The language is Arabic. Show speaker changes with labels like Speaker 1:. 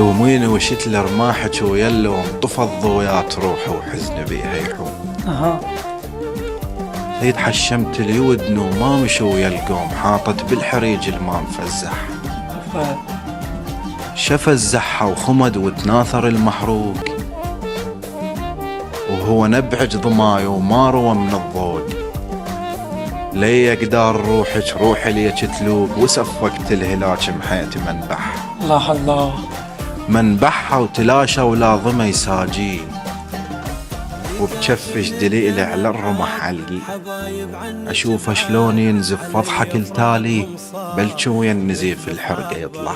Speaker 1: لوميني وشت لرماحك ويلوم طفى الضويات روحي وحزن بيها يحوم. ليت حشمت لي ودن وما مشي ويا القوم، حاطت بالحريج الماء مفزح. شفى الزحة وخمد وتناثر المحروق، وهو نبعج ضماي وما روى من الضوق. لي اقدار روحك روحي ليك تلوق، وسفقت الهلاك محيت منبح.
Speaker 2: الله الله
Speaker 1: منبحها وتلاشى ولا ضمى يساجي، وبجفش دليل على الرمح علقي. اشوف شلون ينزف فضحك التالي، بل شو النزيف الحرقة يطلع.